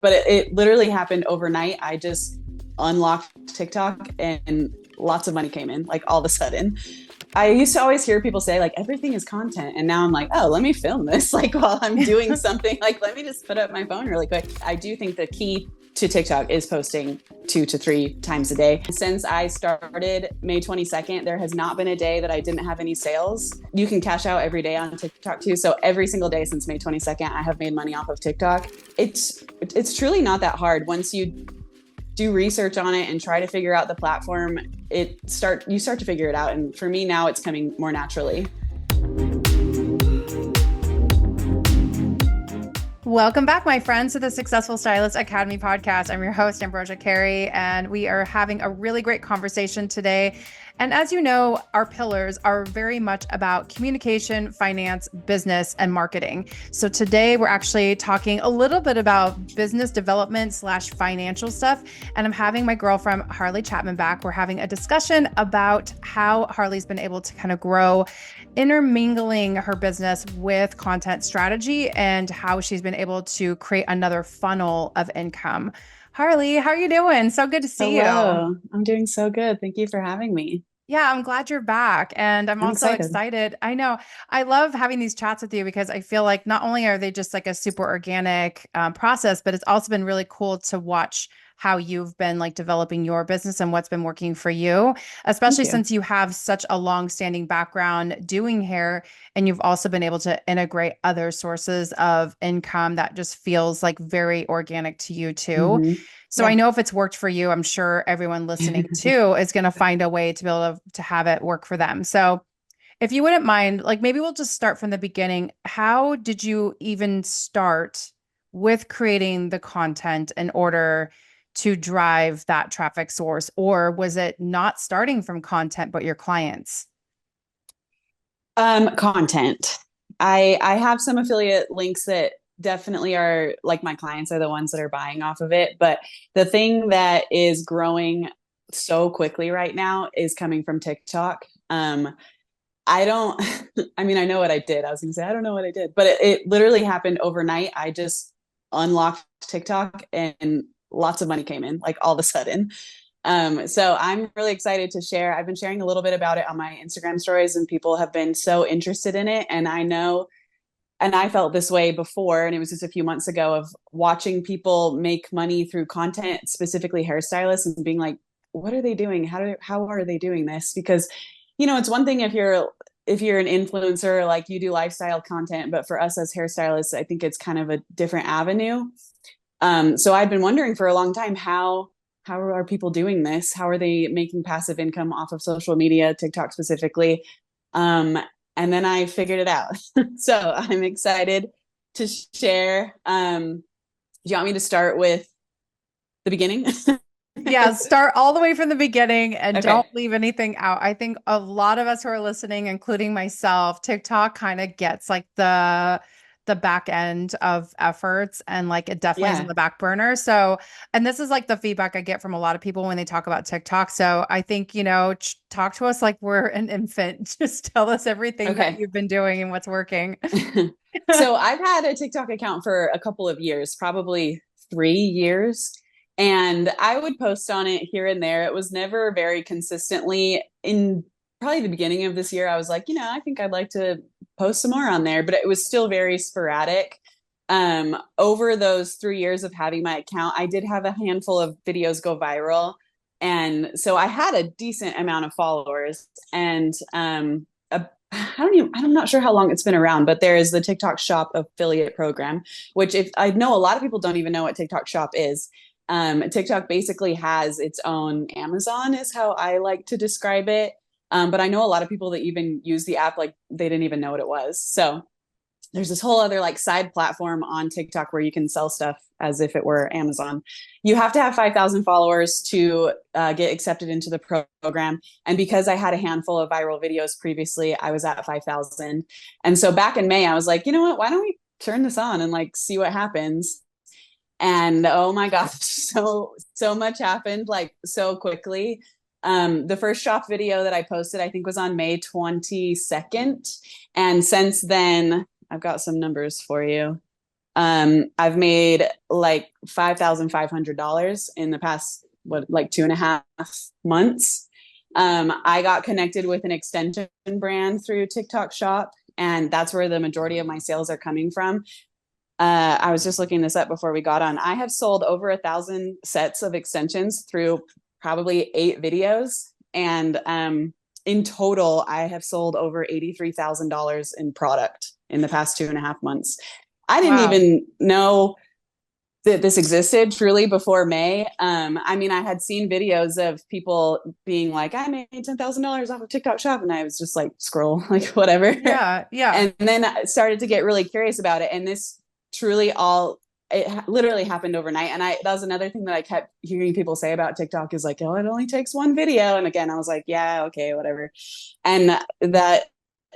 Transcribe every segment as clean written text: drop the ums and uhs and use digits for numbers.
but it literally happened overnight. I just unlocked TikTok and lots of money came in like all of a sudden. I used to always hear people say like everything is content. And now I'm like, oh, let me film this like while I'm doing something. Like, let me just put up my phone really quick. I do think the key to TikTok is posting 2 to 3 times a day. Since I started May 22nd, there has not been a day that I didn't have any sales. You can cash out every day on TikTok too. So every single day since May 22nd, I have made money off of TikTok. It's truly not that hard once you do research on it and try to figure out the platform. You start to figure it out. And for me now, it's coming more naturally. Welcome back, my friends, to the Successful Stylist Academy podcast. I'm your host, Ambrosia Carey, and we are having a really great conversation today. And as you know, our pillars are very much about communication, finance, business, and marketing. So today we're actually talking a little bit about business development / financial stuff. And I'm having my girlfriend, Harley Chapman, back. We're having a discussion about how Harley's been able to kind of grow, intermingling her business with content strategy and how she's been able to create another funnel of income. Harley, how are you doing? So good to see you. Hello, I'm doing so good. Thank you for having me. Yeah, I'm glad you're back. And I'm I'm also excited. excited. I know I love having these chats with you because I feel like not only are they just like a super organic process, but it's also been really cool to watch how you've been like developing your business and what's been working for you, Thank especially you. since you have such a long-standing background doing hair and you've also been able to integrate other sources of income that just feels like very organic to you too. Hmm. So I Yeah. know if it's worked for you, I'm sure everyone listening too is going to find a way to be able to have it work for them. So if you wouldn't mind, like maybe we'll just start from the beginning. How did you even start with creating the content in order to drive that traffic source? Or was it not starting from content, but your clients? Content. I have some affiliate links that definitely are like my clients are the ones that are buying off of it. But the thing that is growing so quickly right now is coming from TikTok. I don't, I mean, I know what I did. I was going to say, I don't know what I did, but it literally happened overnight. I just unlocked TikTok and lots of money came in like all of a sudden. So I'm really excited to share. I've been sharing a little bit about it on my Instagram stories and people have been so interested in it. And I know, and I felt this way before, and it was just a few months ago of watching people make money through content, specifically hairstylists, and being like, what are they doing? How are they doing this? Because, it's one thing if you're an influencer, like you do lifestyle content, but for us as hairstylists, I think it's kind of a different avenue. So I've been wondering for a long time, how are people doing this? How are they making passive income off of social media, TikTok specifically? Um, and then I figured it out. So I'm excited to share. Do you want me to start with the beginning? Yeah, start all the way from the beginning and Okay. don't leave anything out. I think a lot of us who are listening, including myself, TikTok kind of gets like the back end of efforts and like it definitely is on Yeah. the back burner. So, and this is like the feedback I get from a lot of people when they talk about TikTok. So, I think, talk to us like we're an infant. Just tell us everything that Okay. you've been doing and what's working. So I've had a TikTok account for a couple of years, probably 3 years. And I would post on it here and there. It was never very consistently. In probably the beginning of this year, I was like, I think I'd like to post some more on there, but it was still very sporadic. Over those 3 years of having my account, I did have a handful of videos go viral. And so I had a decent amount of followers. And I'm not sure how long it's been around, but there is the TikTok Shop affiliate program, which if I know a lot of people don't even know what TikTok Shop is. TikTok basically has its own Amazon, is how I like to describe it. But I know a lot of people that even use the app, like they didn't even know what it was. So there's this whole other like side platform on TikTok where you can sell stuff as if it were Amazon. You have to have 5,000 followers to get accepted into the program. And because I had a handful of viral videos previously, I was at 5,000. And so back in May, I was like, you know what? Why don't we turn this on and like see what happens? And oh my gosh, so much happened like so quickly. The first shop video that I posted, I think, was on May 22nd. And since then, I've got some numbers for you. I've made like $5,500 in the past, what, like 2.5 months. I got connected with an extension brand through TikTok Shop, and that's where the majority of my sales are coming from. I was just looking this up before we got on. I have sold over 1,000 sets of extensions through probably 8 videos. And in total, I have sold over $83,000 in product in the past 2.5 months. I didn't Wow. even know that this existed truly before May. I mean, I had seen videos of people being like, I made $10,000 off of TikTok Shop. And I was just like, scroll, like, whatever. Yeah. Yeah. And then I started to get really curious about it. And this truly all, it literally happened overnight. And that was another thing that I kept hearing people say about TikTok is like, oh, it only takes one video. And again, I was like, yeah, okay, whatever. And that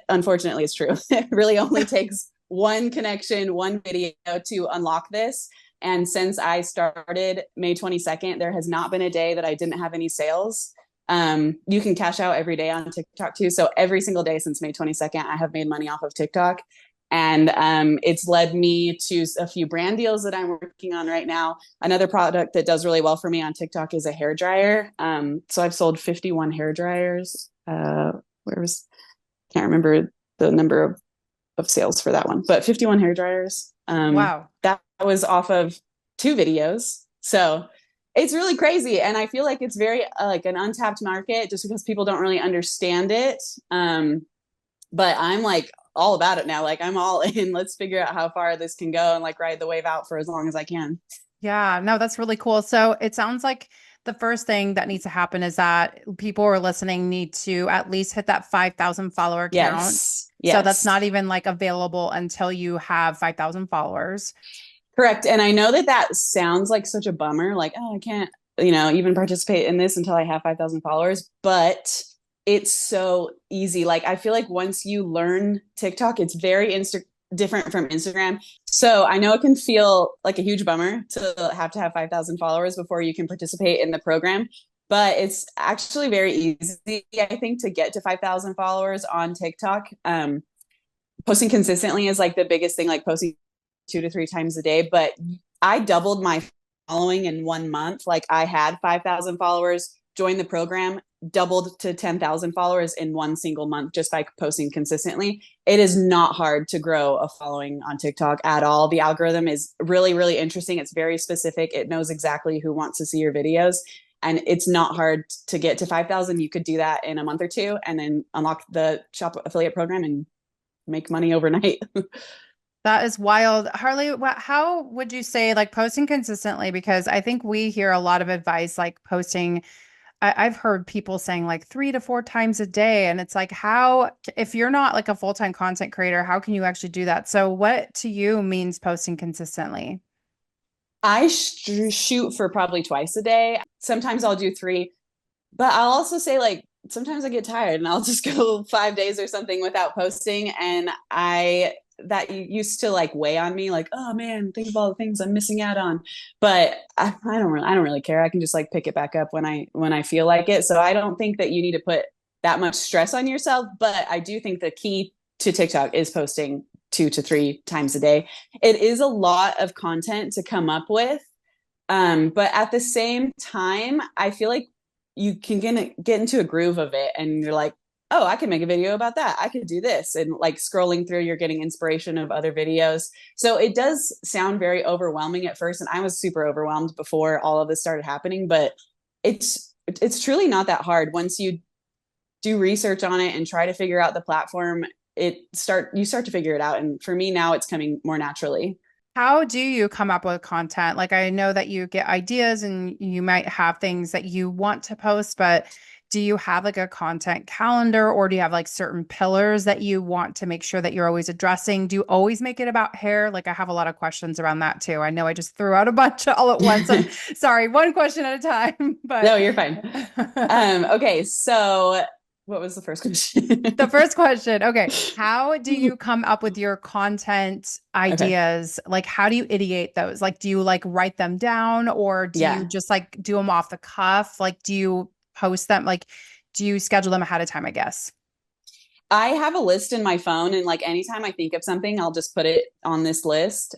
unfortunately is true. It really only takes one connection, one video to unlock this. And since I started May 22nd, there has not been a day that I didn't have any sales. You can cash out every day on TikTok too. So every single day since May 22nd, I have made money off of TikTok. And it's led me to a few brand deals that I'm working on right now. Another product that does really well for me on TikTok is a hair dryer. So I've sold 51 hair dryers. Where was Can't remember the number of sales for that one, but 51 hair dryers. Wow. That was off of 2 videos. So it's really crazy. And I feel like it's very like an untapped market just because people don't really understand it. But I'm like all about it now. Like I'm all in. Let's figure out how far this can go and like ride the wave out for as long as I can. Yeah, no, that's really cool. So it sounds like the first thing that needs to happen is that people who are listening need to at least hit that 5,000 follower count. Yes. So that's Yes. not even like available until you have 5,000 followers. Correct. And I know that that sounds like such a bummer. Like, oh, I can't, even participate in this until I have 5,000 followers. But it's so easy. Like, I feel like once you learn TikTok, it's very different from Instagram. So I know it can feel like a huge bummer to have 5,000 followers before you can participate in the program. But it's actually very easy, I think, to get to 5,000 followers on TikTok. Posting consistently is like the biggest thing, like posting 2 to 3 times a day. But I doubled my following in 1 month. Like I had 5,000 followers, joined the program, doubled to 10,000 followers in one single month just by posting consistently. It is not hard to grow a following on TikTok at all. The algorithm is really, really interesting. It's very specific. It knows exactly who wants to see your videos. And it's not hard to get to 5,000. You could do that in a month or two and then unlock the shop affiliate program and make money overnight. That is wild. Harley, how would you say like posting consistently? Because I think we hear a lot of advice like posting. I've heard people saying like 3 to 4 times a day. And it's like, how, if you're not like a full-time content creator, how can you actually do that? So, what to you means posting consistently? I shoot for probably twice a day. Sometimes I'll do three, but I'll also say like sometimes I get tired and I'll just go 5 days or something without posting. And that used to like weigh on me, like, oh man, think of all the things I'm missing out on. But I don't really care. I can just like pick it back up when I feel like it. So I don't think that you need to put that much stress on yourself. But I do think the key to TikTok is posting 2 to 3 times a day. It is a lot of content to come up with. But at the same time, I feel like you can get into a groove of it and you're like, oh, I can make a video about that. I could do this. And like scrolling through, you're getting inspiration of other videos. So it does sound very overwhelming at first. And I was super overwhelmed before all of this started happening, but it's truly not that hard. Once you do research on it and try to figure out the platform, you start to figure it out. And for me now it's coming more naturally. How do you come up with content? Like, I know that you get ideas and you might have things that you want to post, but do you have like a content calendar or do you have like certain pillars that you want to make sure that you're always addressing? Do you always make it about hair? Like, I have a lot of questions around that too. I know I just threw out a bunch all at once. I'm sorry, one question at a time, but No, you're fine. Okay, so what was the first question? the first question, okay. How do you come up with your content Okay. ideas? Like, how do you ideate those? Like, do you like write them down or do you Yeah. just like do them off the cuff? Like, do you post them? Like, do you schedule them ahead of time, I guess? I have a list in my phone, and like anytime I think of something, I'll just put it on this list.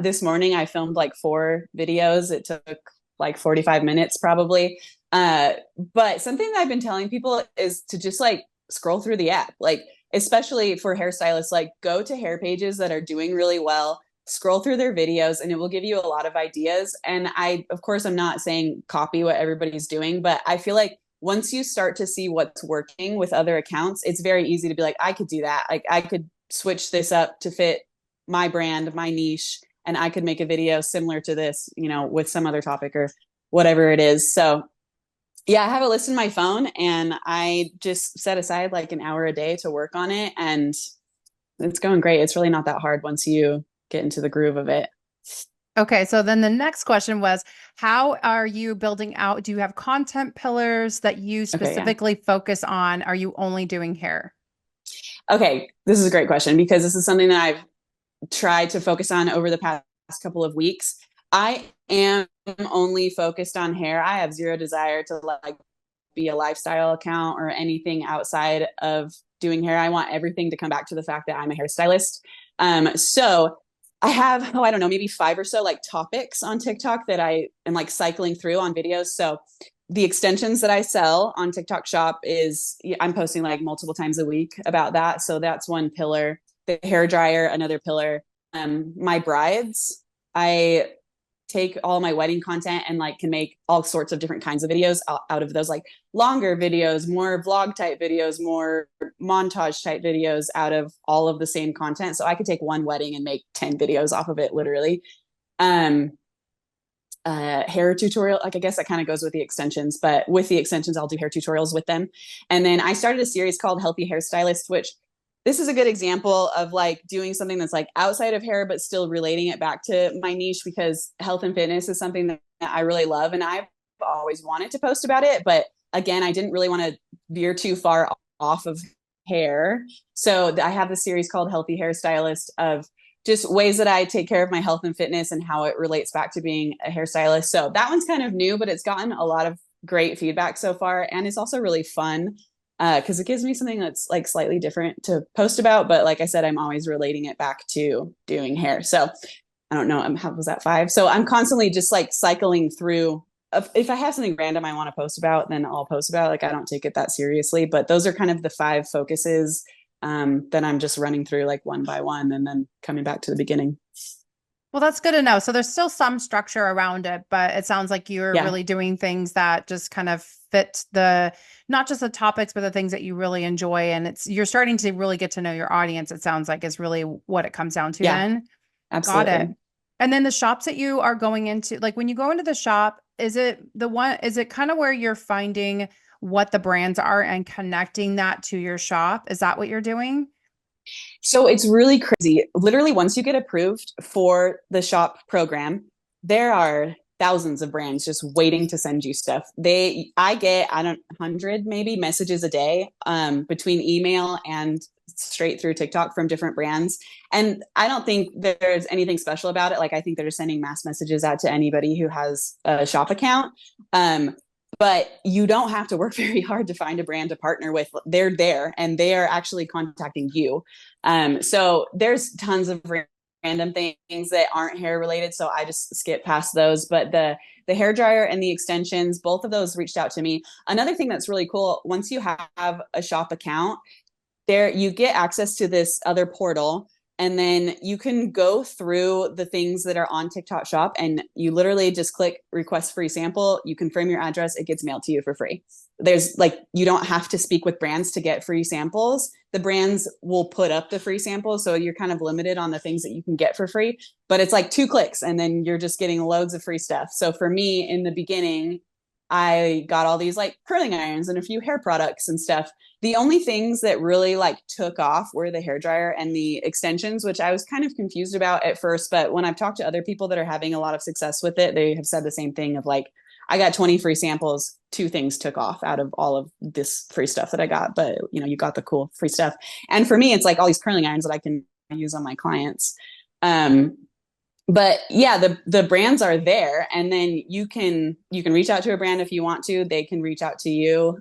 This morning I filmed like 4 videos. It took like 45 minutes probably. Uh, but something that I've been telling people is to just like scroll through the app, like especially for hairstylists, like go to hair pages that are doing really well, scroll through their videos, and it will give you a lot of ideas. And I, of course, I'm not saying copy what everybody's doing, but I feel like once you start to see what's working with other accounts, it's very easy to be like, I could do that. Like I could switch this up to fit my brand, my niche, and I could make a video similar to this, with some other topic or whatever it is. So yeah, I have a list in my phone and I just set aside like an hour a day to work on it. And it's going great. It's really not that hard once you get into the groove of it. Okay, so then the next question was, how are you building out? Do you have content pillars that you Okay, yeah. specifically focus on? Are you only doing hair? Okay, this is a great question because this is something that I've tried to focus on over the past couple of weeks. I am only focused on hair. I have zero desire to like be a lifestyle account or anything outside of doing hair. I want everything to come back to the fact that I'm a hairstylist. So I have, I don't know, maybe 5 or so like topics on TikTok that I am like cycling through on videos. So the extensions that I sell on TikTok shop is I'm posting like multiple times a week about that. So that's one pillar. The hair dryer, another pillar. My brides, I take all my wedding content and like can make all sorts of different kinds of videos out of those, like longer videos, more vlog type videos, more montage type videos out of all of the same content. So I could take one wedding and make 10 videos off of it, literally. Um, hair tutorial, like I guess that kind of goes with the extensions, but with the extensions I'll do hair tutorials with them. And then I started a series called Healthy Hairstylist, which this is a good example of like doing something that's like outside of hair but still relating it back to my niche, because health and fitness is something that I really love and I've always wanted to post about it, but again, I didn't really want to veer too far off of hair. So I have the series called Healthy Hairstylist of just ways that I take care of my health and fitness and how it relates back to being a hairstylist. So that one's kind of new, but it's gotten a lot of great feedback so far. And it's also really fun because it gives me something that's like slightly different to post about. But like I said, I'm always relating it back to doing hair. So I don't know, how was that 5? So I'm constantly just like cycling through. If I have something random I want to post about, then I'll post about it. Like I don't take it that seriously, but those are kind of the 5 focuses that I'm just running through like one by one and then coming back to the beginning. Well, that's good to know. So there's still some structure around it, but it sounds like you're Yeah. really doing things that just kind of fit the not just the topics, but the things that you really enjoy. And you're starting to really get to know your audience, it sounds like is really what it comes down to Yeah, then. Got it. absolutely. And then the shops that you are going into, like when you go into the shop, is it kind of where you're finding what the brands are and connecting that to your shop? Is that what you're doing? So it's really crazy. Literally, once you get approved for the shop program, there are thousands of brands just waiting to send you stuff. I get, I don't, 100 maybe messages a day between email and straight through TikTok from different brands. And I don't think there's anything special about it. Like, I think they're just sending mass messages out to anybody who has a shop account. Um, but you don't have to work very hard to find a brand to partner with. They're there and they are actually contacting you. So there's tons of random things that aren't hair related, so I just skip past those. But the hair dryer and the extensions, both of those reached out to me. Another thing that's really cool, once you have a shop account, there you get access to this other portal, and then you can go through the things that are on TikTok shop and you literally just click request free sample, you confirm your address, it gets mailed to you for free. There's like, you don't have to speak with brands to get free samples. The brands will put up the free samples, so you're kind of limited on the things that you can get for free, but it's like 2 clicks and then you're just getting loads of free stuff. So for me in the beginning, I got all these like curling irons and a few hair products and stuff. The only things that really like took off were the hair dryer and the extensions, which I was kind of confused about at first. But when I've talked to other people that are having a lot of success with it, they have said the same thing of like, I got 20 free samples. 2 things took off out of all of this free stuff that I got. But you got the cool free stuff. And for me, it's like all these curling irons that I can use on my clients. But yeah, the brands are there, and then you can reach out to a brand if you want to. They can reach out to you.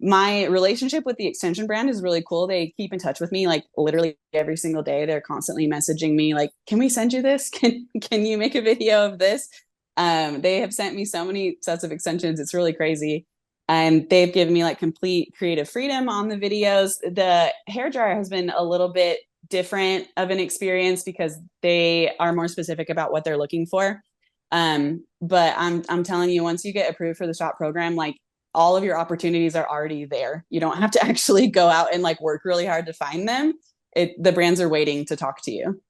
my relationship with the extension brand is really cool. They keep in touch with me like literally every single day. They're constantly messaging me like, "Can we send you this? Can you make a video of this?" They have sent me so many sets of extensions. It's really crazy. And they've given me like complete creative freedom on the videos. The hair dryer has been a little bit different of an experience because they are more specific about what they're looking for. But I'm telling you, once you get approved for the shop program, like all of your opportunities are already there. You don't have to actually go out and like work really hard to find them. The brands are waiting to talk to you.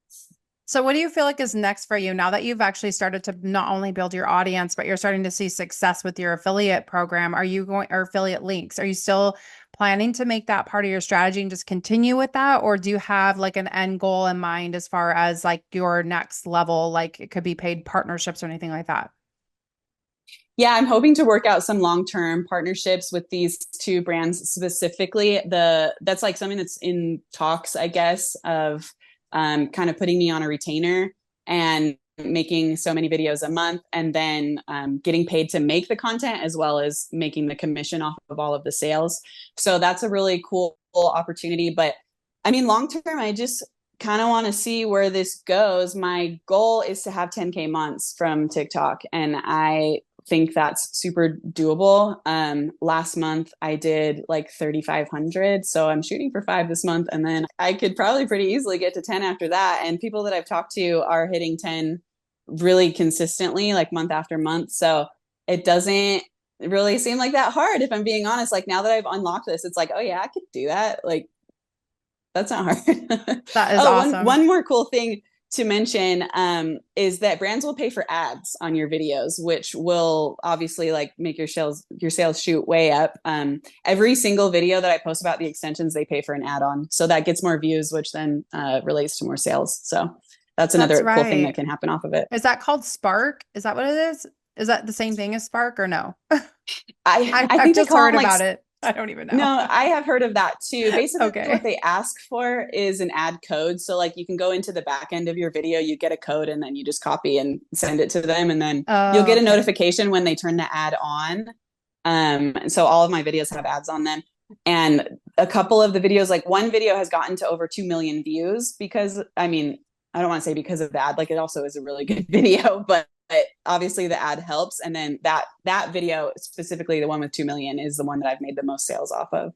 So what do you feel like is next for you now that you've actually started to not only build your audience, but you're starting to see success with your affiliate program? Are you going or affiliate links? Are you still planning to make that part of your strategy and just continue with that? Or do you have like an end goal in mind as far as like your next level, like it could be paid partnerships or anything like that? Yeah, I'm hoping to work out some long-term partnerships with these two brands specifically. That's like something that's in talks, I guess, of kind of putting me on a retainer and making so many videos a month, and then getting paid to make the content as well as making the commission off of all of the sales. So that's a really cool opportunity. But I mean, long term, I just kind of want to see where this goes. My goal is to have 10K months from TikTok, and I think that's super doable. Last month I did like 3,500. So I'm shooting for 5 this month. And then I could probably pretty easily get to 10 after that. And people that I've talked to are hitting 10 really consistently, like month after month. So it doesn't really seem like that hard, if I'm being honest. Like now that I've unlocked this, it's like, oh yeah, I could do that. Like that's not hard. That is Oh, one awesome. one more cool thing to mention is that brands will pay for ads on your videos, which will obviously like make your sales shoot way up. Every single video that I post about the extensions, they pay for an add on, so that gets more views, which then relates to more sales. So that's That's another cool thing that right. can happen off of it. Is that called Spark? Is that what it is? Is that the same thing as Spark or no? I I've think they just call heard them like about it. I don't even know. no, I have heard of that too. Basically, what Okay. they ask for is an ad code. So, like, you can go into the back end of your video, you get a code, and then you just copy and send it to them. And then you'll Oh, get a okay. notification when they turn the ad on. So, all of my videos have ads on them. And a couple of the videos, like one video has gotten to over 2 million views because, I mean, I don't want to say because of that. Like, it also is a really good video, but obviously the ad helps. And then that video, specifically the one with 2 million, is the one that I've made the most sales off of.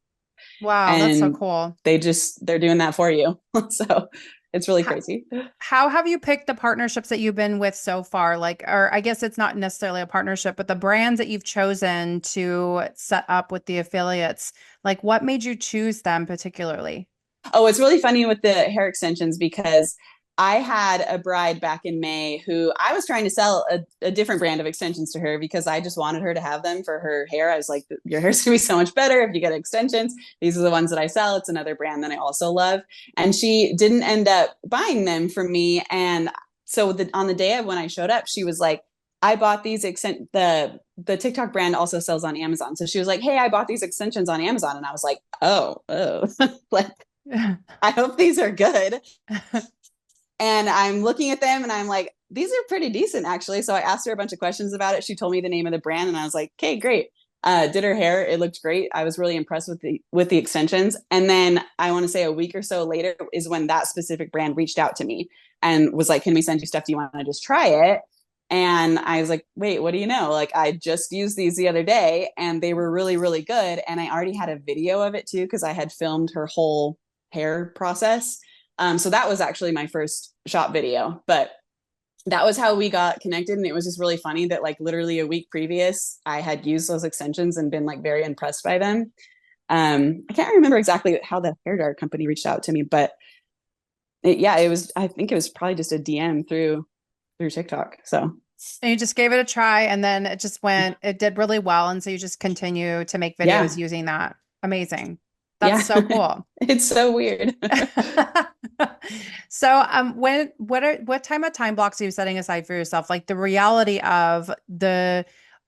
Wow, that's so And cool. they're doing that for you. So it's really How, crazy. how have you picked the partnerships that you've been with so far? Like, or I guess it's not necessarily a partnership, but the brands that you've chosen to set up with the affiliates, like what made you choose them particularly? Oh, it's really funny with the hair extensions because I had a bride back in May who I was trying to sell a different brand of extensions to her because I just wanted her to have them for her hair. I was like, your hair's gonna be so much better if you get extensions. These are the ones that I sell. It's another brand that I also love. And she didn't end up buying them from me. And so on the day of when I showed up, she was like, I bought these the TikTok brand also sells on Amazon. So she was like, "Hey, I bought these extensions on Amazon." And I was like, "Oh." Like I hope these are good. And I'm looking at them and I'm like, these are pretty decent actually. So I asked her a bunch of questions about it. She told me the name of the brand and I was like, okay, great. Did her hair. It looked great. I was really impressed with the extensions. And then I want to say a week or so later is when that specific brand reached out to me and was like, can we send you stuff? Do you want to just try it? And I was like, wait, what do you know? Like, I just used these the other day and they were really, really good. And I already had a video of it too, because I had filmed her whole hair process. So that was actually my first shop video, but that was how we got connected. And it was just really funny that like literally a week previous, I had used those extensions and been like very impressed by them. I can't remember exactly how the hair dryer company reached out to me, but yeah, I think it was probably just a DM through TikTok. So And you just gave it a try and then it did really well. And so you just continue to make videos yeah, using that. Amazing. That's yeah, so cool. it's so weird. So, what time blocks are you setting aside for yourself? Like the reality of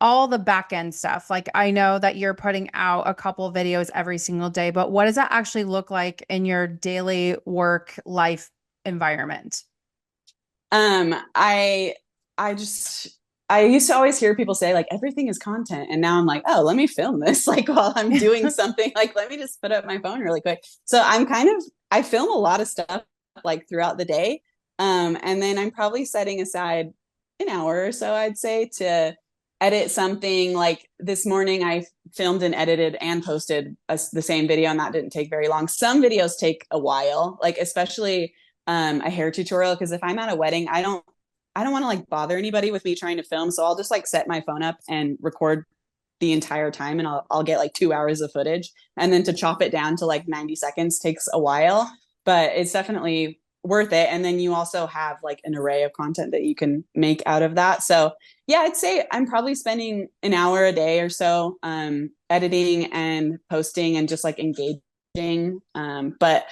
all the back end stuff. Like I know that you're putting out a couple of videos every single day, but what does that actually look like in your daily work life environment? I I just I used to always hear people say like everything is content. And now I'm like, oh, let me film this like while I'm doing something. Like, let me just put up my phone really quick. So I film a lot of stuff like throughout the day. And then I'm probably setting aside an hour or so, I'd say, to edit something. Like this morning, I filmed and edited and posted the same video, and that didn't take very long. Some videos take a while, like especially a hair tutorial, because if I'm at a wedding, I don't want to like bother anybody with me trying to film. So I'll just like set my phone up and record the entire time, and I'll get like 2 hours of footage. And then to chop it down to like 90 seconds takes a while, but it's definitely worth it. And then you also have like an array of content that you can make out of that. So yeah, I'd say I'm probably spending an hour a day or so editing and posting and just like engaging. But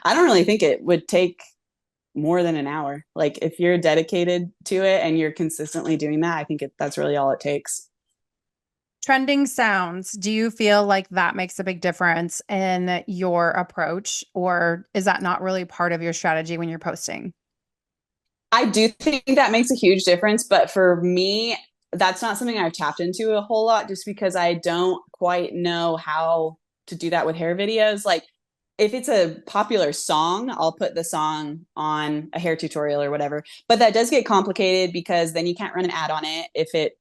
I don't really think it would take more than an hour. Like if you're dedicated to it and you're consistently doing that, I think that's really all it takes. Trending sounds, do you feel like that makes a big difference in your approach, or is that not really part of your strategy when you're posting? I do think that makes a huge difference, but for me, that's not something I've tapped into a whole lot just because I don't quite know how to do that with hair videos. Like if it's a popular song, I'll put the song on a hair tutorial or whatever. But that does get complicated because then you can't run an ad on it if it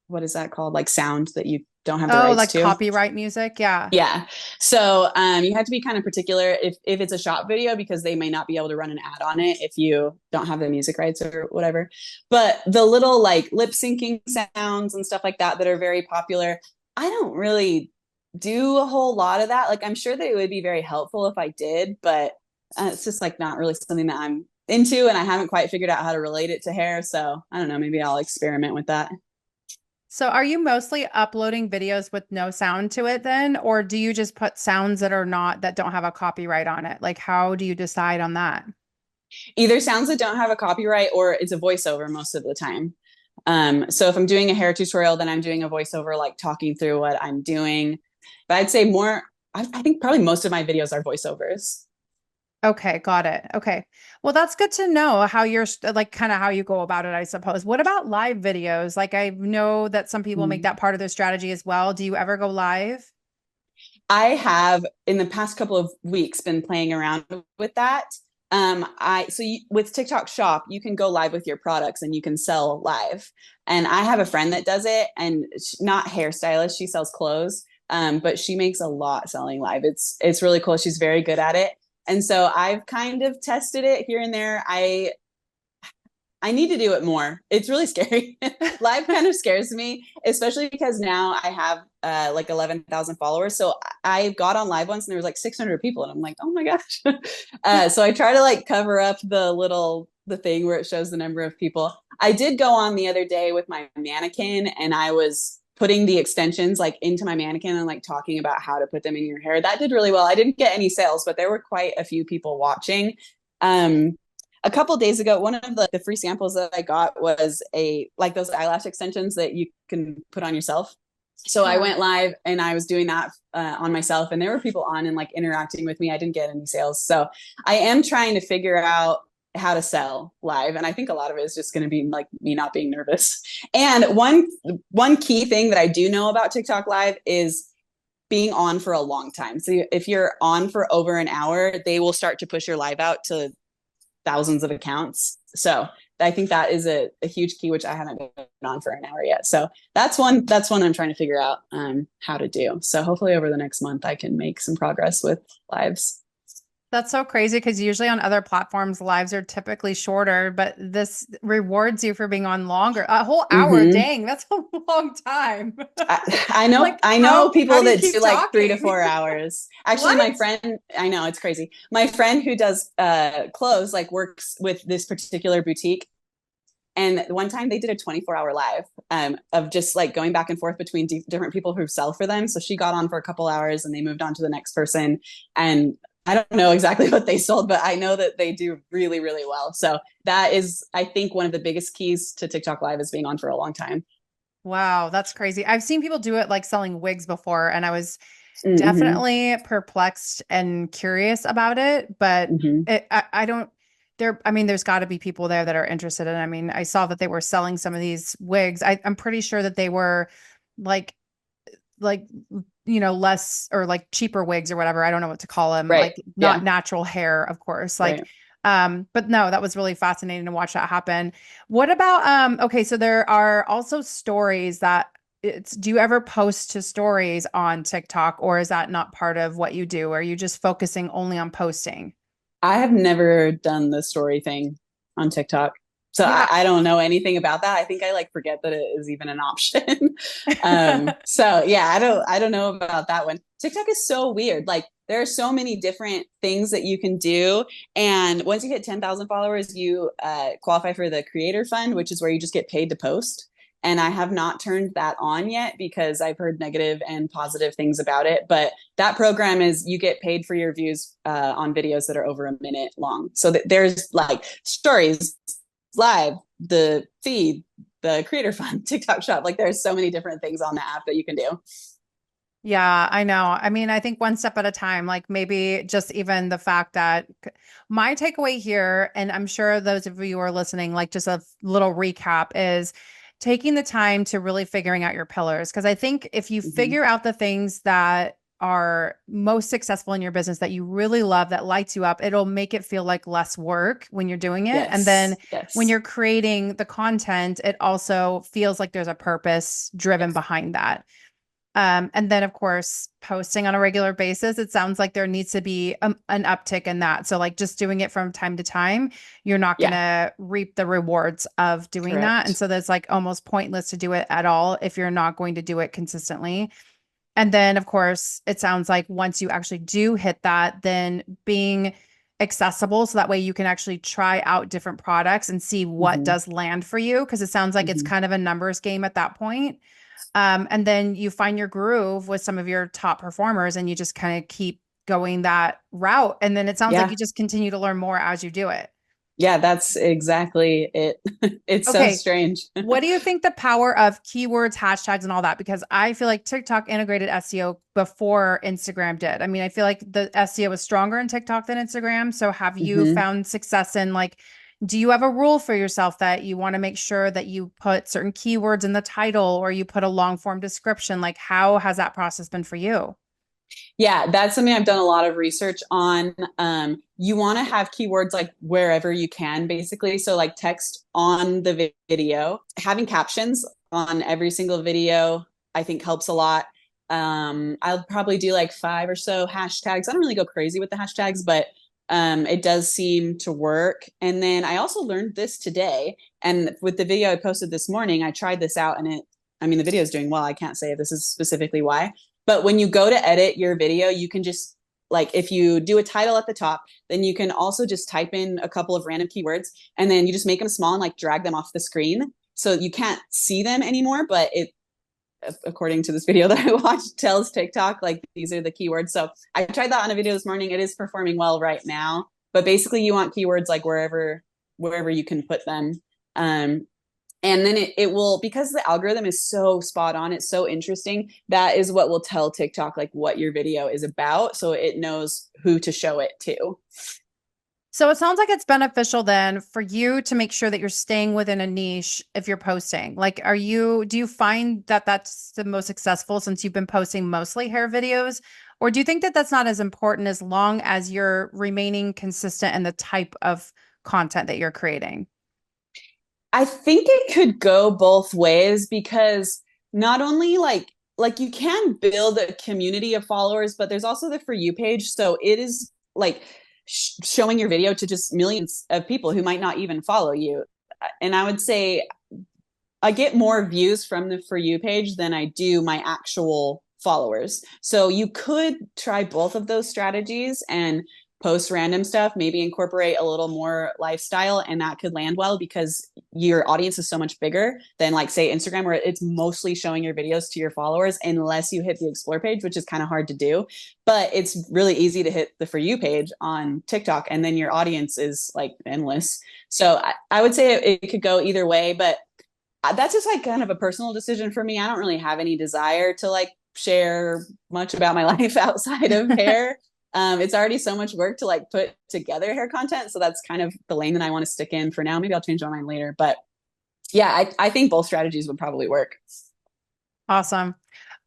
what is that called? Like sound that you don't have the Oh, rights like to. copyright music? Yeah. Yeah. So you have to be kind of particular if it's a shop video because they may not be able to run an ad on it if you don't have the music rights or whatever. But the little like lip syncing sounds and stuff like that are very popular, I don't really do a whole lot of that. Like I'm sure that it would be very helpful if I did, but it's just like not really something that I'm into, and I haven't quite figured out how to relate it to hair. So I don't know, maybe I'll experiment with that. So are you mostly uploading videos with no sound to it then, or do you just put sounds that don't have a copyright on it? Like, how do you decide on that? Either sounds that don't have a copyright or it's a voiceover most of the time. So if I'm doing a hair tutorial, then I'm doing a voiceover, like talking through what I'm doing. But I'd say more, I think probably most of my videos are voiceovers. Okay, got it. Okay. Well, that's good to know how you're like kind of how you go about it, I suppose. What about live videos? Like I know that some people make Mm. that part of their strategy as well. Do you ever go live? I have in the past couple of weeks been playing around with that. With TikTok Shop, you can go live with your products and you can sell live. And I have a friend that does it, and not hairstylist, she sells clothes, but she makes a lot selling live. It's really cool. She's very good at it, and so I've kind of tested it here and there. I need to do it more. It's really scary. Live kind of scares me, especially because now I have like 11,000 followers. So I got on live once and there was like 600 people, and I'm like, oh my gosh. So I try to like cover up the thing where it shows the number of people. I did go on the other day with my mannequin, and I was putting the extensions like into my mannequin and like talking about how to put them in your hair. That did really well. I didn't get any sales, but there were quite a few people watching. Um, a couple days ago, one of the free samples that I got was a like those eyelash extensions that you can put on yourself. So I Yeah. went live and I was doing that on myself, and there were people on and like interacting with me. I didn't get any sales, so I am trying to figure out how to sell live, and I think a lot of it is just going to be like me not being nervous. And one key thing that I do know about TikTok live is being on for a long time. So if you're on for over an hour, they will start to push your live out to thousands of accounts. So I think that is a huge key, which I haven't been on for an hour yet. So that's one I'm trying to figure out how to do. So hopefully over the next month I can make some progress with lives. That's so crazy because usually on other platforms, lives are typically shorter, but this rewards you for being on longer. A whole hour, Mm-hmm. dang, that's a long time. I know Like I know how people do you that do keep like three to talking? four hours. Actually, What? my friend, I know it's crazy. My friend who does clothes like works with this particular boutique. And one time they did a 24-hour live of just like going back and forth between different people who sell for them. So she got on for a couple hours and they moved on to the next person. And I don't know exactly what they sold, but I know that they do really, really well. So that is, I think, one of the biggest keys to TikTok Live is being on for a long time. Wow, that's crazy. I've seen people do it like selling wigs before, and I was Mm-hmm. definitely perplexed and curious about it, but Mm-hmm. I don't. I mean, there's got to be people there that are interested in. I mean, I saw that they were selling some of these wigs. I'm pretty sure that they were like like less or like cheaper wigs or whatever. I don't know what to call them. Right. Like not Yeah. natural hair, of course. Like Right. but no, that was really fascinating to watch that happen. What about okay, so there are also stories that it's do you ever post to stories on TikTok, or is that not part of what you do? Are you just focusing only on posting? I have never done the story thing on TikTok. So Yeah. I don't know anything about that. I think I like forget that it is even an option. So yeah, I don't know about that one. TikTok is so weird. Like there are so many different things that you can do. And once you hit 10,000 followers, you qualify for the creator fund, which is where you just get paid to post. And I have not turned that on yet because I've heard negative and positive things about it. But that program is you get paid for your views on videos that are over a minute long. So there's like stories, live, the feed, the creator fund, TikTok shop. Like there's so many different things on the app that you can do. Yeah, I know. I mean, I think one step at a time, like maybe just even the fact that my takeaway here, and I'm sure those of you who are listening, like just a little recap is taking the time to really figuring out your pillars. Because I think if you Mm-hmm. figure out the things that are most successful in your business that you really love, that lights you up, it'll make it feel like less work when you're doing it. And then Yes. when Yes. you're creating the content, it also feels like there's a purpose driven Yes. behind that. And then, of course, posting on a regular basis, it sounds like there needs to be an uptick in that. So, like, just doing it from time to time, you're not going Yeah. to reap the rewards of doing that. And Correct. so, that's like almost pointless to do it at all if you're not going to do it consistently. And then, of course, it sounds like once you actually do hit that, then being accessible so that way you can actually try out different products and see what Mm-hmm. does land for you. Cause it sounds like it's Mm-hmm. kind of a numbers game at that point. And then you find your groove with some of your top performers and you just kind of keep going that route. And then it sounds like Yeah. you just continue to learn more as you do it. Yeah. That's exactly it. It's so Okay. strange. What do you think the power of keywords, hashtags, and all that? Because I feel like TikTok integrated SEO before Instagram did. I mean, I feel like the SEO is stronger in TikTok than Instagram. So have you Mm-hmm. found success in like, do you have a rule for yourself that you want to make sure that you put certain keywords in the title or you put a long form description? Like, how has that process been for you? Yeah, that's something I've done a lot of research on. You want to have keywords like wherever you can, basically. So, like text on the video, having captions on every single video, I think helps a lot. I'll probably do like five or so hashtags. I don't really go crazy with the hashtags, but it does seem to work. And then I also learned this today. And with the video I posted this morning, I tried this out and I mean, the video is doing well. I can't say if this is specifically why, but when you go to edit your video, you can just like if you do a title at the top, then you can also just type in a couple of random keywords and then you just make them small and like drag them off the screen. So you can't see them anymore, but it according to this video that I watched tells TikTok like these are the keywords. So I tried that on a video this morning. It is performing well right now. But basically you want keywords like wherever you can put them. And then it will, because the algorithm is so spot on, it's so interesting, that is what will tell TikTok like what your video is about, so it knows who to show it to. So it sounds like it's beneficial then for you to make sure that you're staying within a niche if you're posting. Like, do you find that that's the most successful since you've been posting mostly hair videos? Or do you think that that's not as important as long as you're remaining consistent in the type of content that you're creating? I think it could go both ways because not only like you can build a community of followers, but there's also the For You page, so it is like showing your video to just millions of people who might not even follow you. And I would say I get more views from the For You page than I do my actual followers. So you could try both of those strategies and post random stuff, maybe incorporate a little more lifestyle, and that could land well because your audience is so much bigger than like say Instagram where it's mostly showing your videos to your followers unless you hit the explore page, which is kind of hard to do. But it's really easy to hit the For You page on TikTok and then your audience is like endless. So I would say it could go either way, but that's just like kind of a personal decision for me. I don't really have any desire to like share much about my life outside of hair. It's already so much work to like put together hair content. So that's kind of the lane that I want to stick in for now. Maybe I'll change my mind later. But yeah, I think both strategies would probably work. Awesome.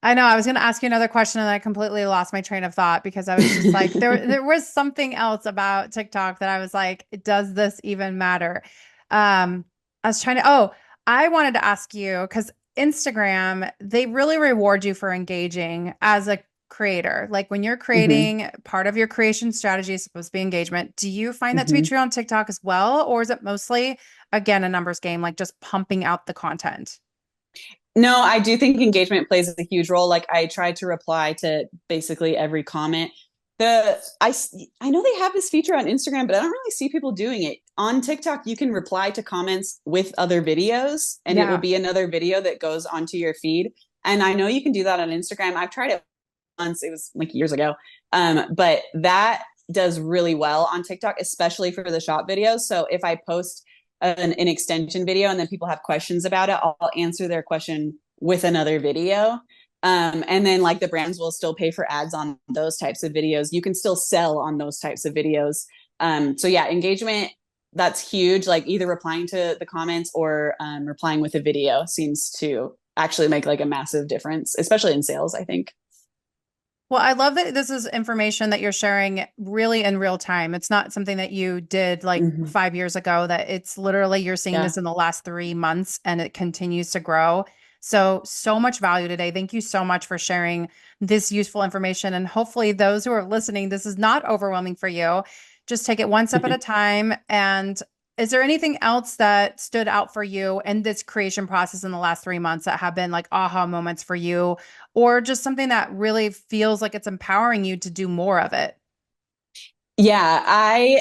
I know I was going to ask you another question and I completely lost my train of thought because I was just like, there was something else about TikTok that I was like, does this even matter? I was trying to, oh, I wanted to ask you because Instagram, they really reward you for engaging as a creator. Like when you're Hmm. creating, part of your creation strategy is supposed to be engagement. Do you find that to be Hmm. true on TikTok as well? Or is it mostly, again, a numbers game, like just pumping out the content? No, I do think engagement plays a huge role. Like I try to reply to basically every comment. I know they have this feature on Instagram, but I don't really see people doing it. On TikTok, you can reply to comments with other videos, and it will Yeah. be another video that goes onto your feed. And I know you can do that on Instagram. I've tried it once. It was like years ago. But that does really well on TikTok, especially for the shop videos. So if I post an extension video and then people have questions about it, I'll answer their question with another video. And then like the brands will still pay for ads on those types of videos. You can still sell on those types of videos. So yeah, engagement, that's huge. Like either replying to the comments or replying with a video seems to actually make like a massive difference, especially in sales, I think. Well, I love that this is information that you're sharing really in real time. It's not something that you did like Mm-hmm. 5 years ago, that it's literally you're seeing Yeah. this in the last 3 months and it continues to grow. So, so much value today. Thank you so much for sharing this useful information. And hopefully, those who are listening, this is not overwhelming for you. Just take it one step at a time. And is there anything else that stood out for you in this creation process in the last 3 months that have been like aha moments for you? Or just something that really feels like it's empowering you to do more of it? Yeah, I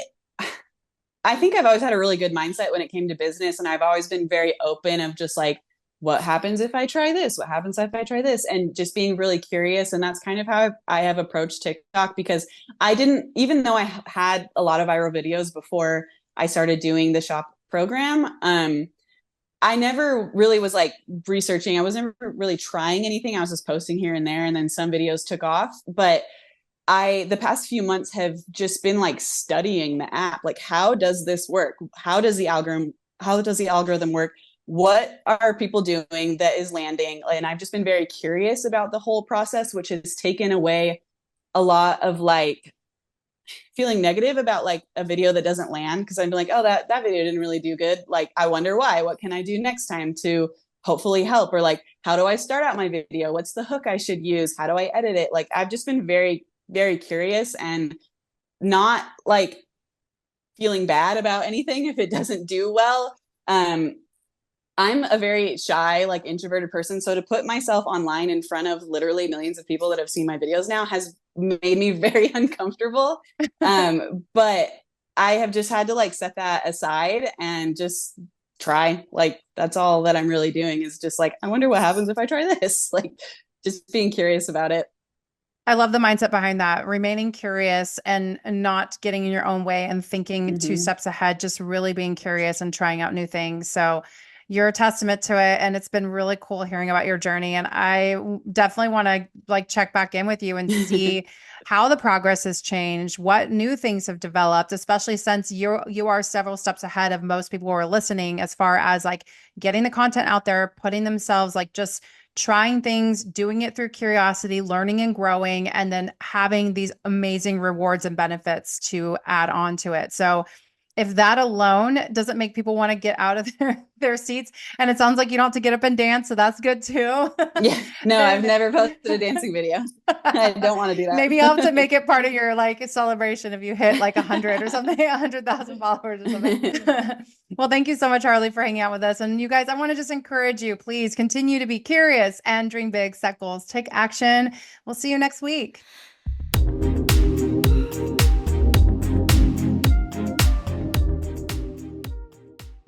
think I've always had a really good mindset when it came to business, and I've always been very open of just like, what happens if I try this? What happens if I try this? And just being really curious. And that's kind of how I have approached TikTok, because I didn't, even though I had a lot of viral videos before I started doing the shop program, I never really was like researching. I wasn't really trying anything. I was just posting here and there, and then some videos took off. But the past few months have just been like studying the app. Like, how does this work? How does the algorithm work? What are people doing that is landing? And I've just been very curious about the whole process, which has taken away a lot of like feeling negative about like a video that doesn't land, because I'm like, oh, that video didn't really do good. Like, I wonder why. What can I do next time to hopefully help? Or like, how do I start out my video? What's the hook I should use? How do I edit it? Like, I've just been very, very curious, and not like feeling bad about anything if it doesn't do well. I'm a very shy, like introverted person. So to put myself online in front of literally millions of people that have seen my videos now has made me very uncomfortable. But I have just had to like set that aside and just try. Like that's all that I'm really doing, is just like, I wonder what happens if I try this. Like just being curious about it. I love the mindset behind that, remaining curious and not getting in your own way and thinking two Mm-hmm. steps ahead, just really being curious and trying out new things. So you're a testament to it. And it's been really cool hearing about your journey. And definitely want to like check back in with you and see how the progress has changed, what new things have developed, especially since you are several steps ahead of most people who are listening as far as like getting the content out there, putting themselves like just trying things, doing it through curiosity, learning and growing, and then having these amazing rewards and benefits to add on to it. So if that alone doesn't make people want to get out of their seats, and it sounds like you don't have to get up and dance, so that's good too. Yeah, no, I've Then never posted a dancing video. I don't want to do maybe you'll have to that. make it part of your like celebration if you hit like 100 or something, 100,000 followers or something. Well, thank you so much, Harley, for hanging out with us. And you guys, I want to just encourage you, please continue to be curious and dream big, set goals, take action. We'll see you next week.